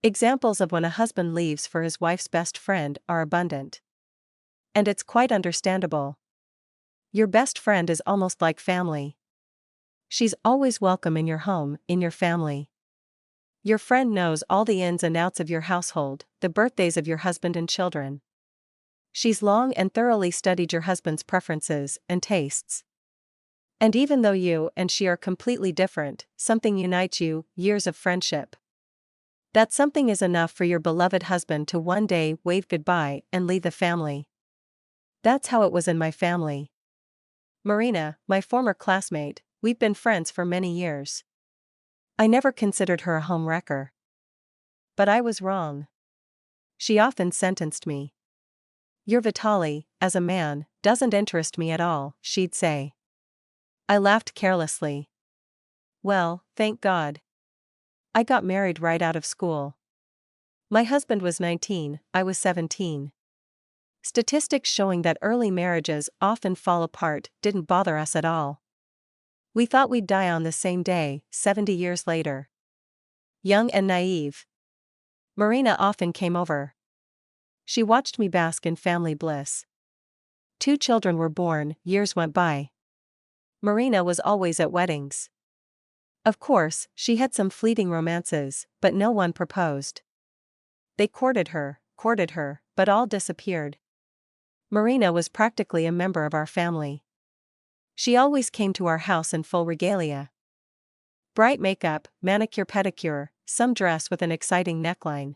Examples of when a husband leaves for his wife's best friend are abundant. And it's quite understandable. Your best friend is almost like family. She's always welcome in your home, in your family. Your friend knows all the ins and outs of your household, the birthdays of your husband and children. She's long and thoroughly studied your husband's preferences and tastes. And even though you and she are completely different, something unites you, years of friendship. That something is enough for your beloved husband to one day wave goodbye and leave the family. That's how it was in my family. Marina, my former classmate, we've been friends for many years. I never considered her a home wrecker. But I was wrong. She often sentenced me. Your Vitaly, as a man, doesn't interest me at all, she'd say. I laughed carelessly. Well, thank God. I got married right out of school. My husband was 19, I was 17. Statistics showing that early marriages often fall apart didn't bother us at all. We thought we'd die on the same day, 70 years later. Young and naive. Marina often came over. She watched me bask in family bliss. 2 children were born, years went by. Marina was always at weddings. Of course, she had some fleeting romances, but no one proposed. They courted her, but all disappeared. Marina was practically a member of our family. She always came to our house in full regalia. Bright makeup, manicure pedicure, some dress with an exciting neckline.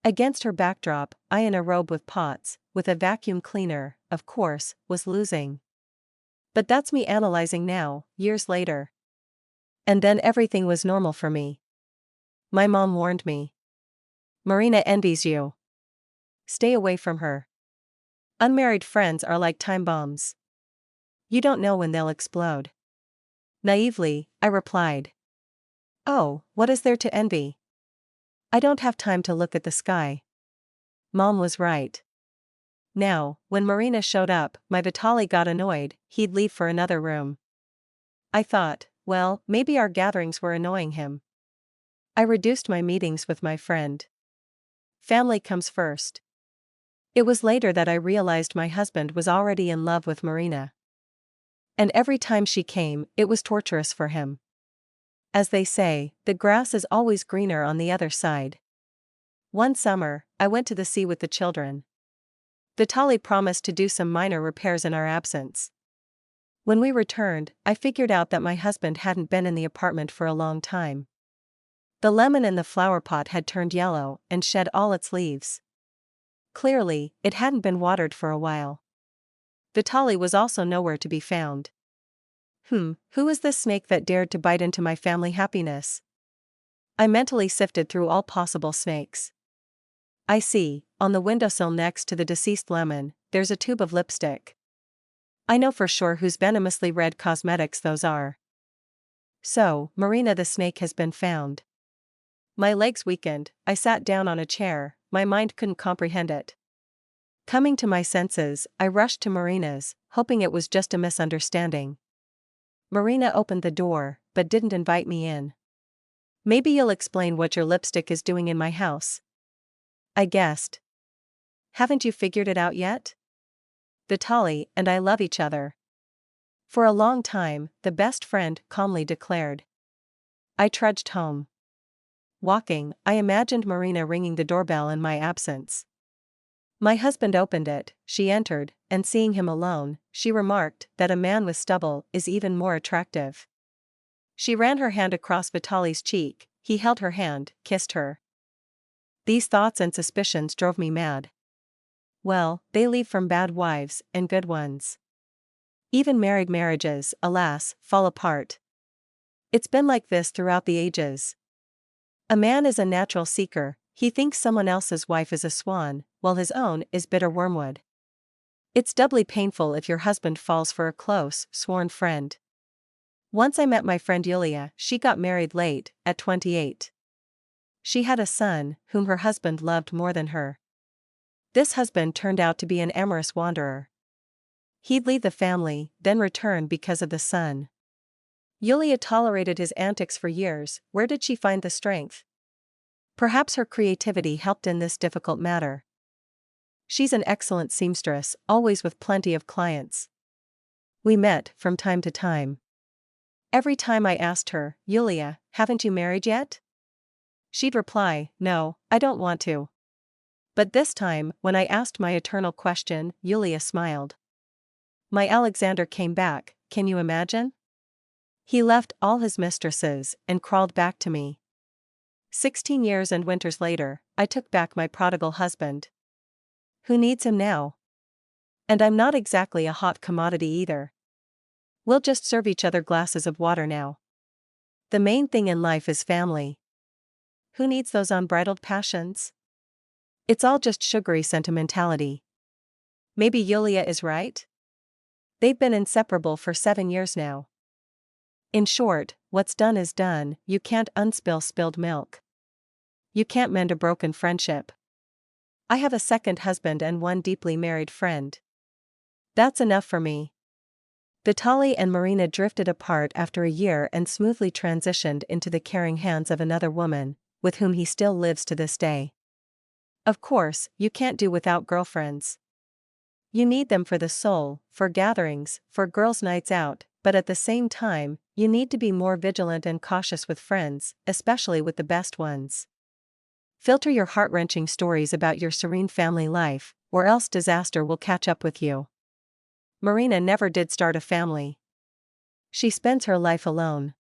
Against her backdrop, I in a robe with pots, with a vacuum cleaner, of course, was losing. But that's me analyzing now, years later. And then everything was normal for me. My mom warned me. Marina envies you. Stay away from her. Unmarried friends are like time bombs. You don't know when they'll explode. Naively, I replied. Oh, what is there to envy? I don't have time to look at the sky. Mom was right. Now, when Marina showed up, my Vitaly got annoyed, he'd leave for another room. I thought, well, maybe our gatherings were annoying him. I reduced my meetings with my friend. Family comes first. It was later that I realized my husband was already in love with Marina. And every time she came, it was torturous for him. As they say, the grass is always greener on the other side. One summer, I went to the sea with the children. Vitaly promised to do some minor repairs in our absence. When we returned, I figured out that my husband hadn't been in the apartment for a long time. The lemon in the flower pot had turned yellow and shed all its leaves. Clearly, it hadn't been watered for a while. Vitaly was also nowhere to be found. Who is this snake that dared to bite into my family happiness? I mentally sifted through all possible snakes. I see, on the windowsill next to the deceased lemon, there's a tube of lipstick. I know for sure whose venomously red cosmetics those are. So, Marina the snake has been found. My legs weakened, I sat down on a chair, my mind couldn't comprehend it. Coming to my senses, I rushed to Marina's, hoping it was just a misunderstanding. Marina opened the door, but didn't invite me in. Maybe you'll explain what your lipstick is doing in my house. I guessed. Haven't you figured it out yet? Vitaly and I love each other. For a long time, the best friend calmly declared. I trudged home. Walking, I imagined Marina ringing the doorbell in my absence. My husband opened it, she entered, and seeing him alone, she remarked that a man with stubble is even more attractive. She ran her hand across Vitaly's cheek, he held her hand, kissed her. These thoughts and suspicions drove me mad. Well, they leave from bad wives and good ones. Even married marriages, alas, fall apart. It's been like this throughout the ages. A man is a natural seeker, he thinks someone else's wife is a swan, while his own is bitter wormwood. It's doubly painful if your husband falls for a close, sworn friend. Once I met my friend Yulia, she got married late, at 28. She had a son, whom her husband loved more than her. This husband turned out to be an amorous wanderer. He'd leave the family, then return because of the son. Yulia tolerated his antics for years. Where did she find the strength? Perhaps her creativity helped in this difficult matter. She's an excellent seamstress, always with plenty of clients. We met from time to time. Every time I asked her, "Yulia, haven't you married yet?" she'd reply, "No, I don't want to." But this time, when I asked my eternal question, Yulia smiled. My Alexander came back, can you imagine? He left all his mistresses and crawled back to me. 16 years and winters later, I took back my prodigal husband. Who needs him now? And I'm not exactly a hot commodity either. We'll just serve each other glasses of water now. The main thing in life is family. Who needs those unbridled passions? It's all just sugary sentimentality. Maybe Yulia is right? They've been inseparable for 7 years now. In short, what's done is done. You can't unspill spilled milk. You can't mend a broken friendship. I have a second husband and one deeply married friend. That's enough for me. Vitaly and Marina drifted apart after a year and smoothly transitioned into the caring hands of another woman, with whom he still lives to this day. Of course, you can't do without girlfriends. You need them for the soul, for gatherings, for girls' nights out, but at the same time, you need to be more vigilant and cautious with friends, especially with the best ones. Filter your heart-wrenching stories about your serene family life, or else disaster will catch up with you. Marina never did start a family. She spends her life alone.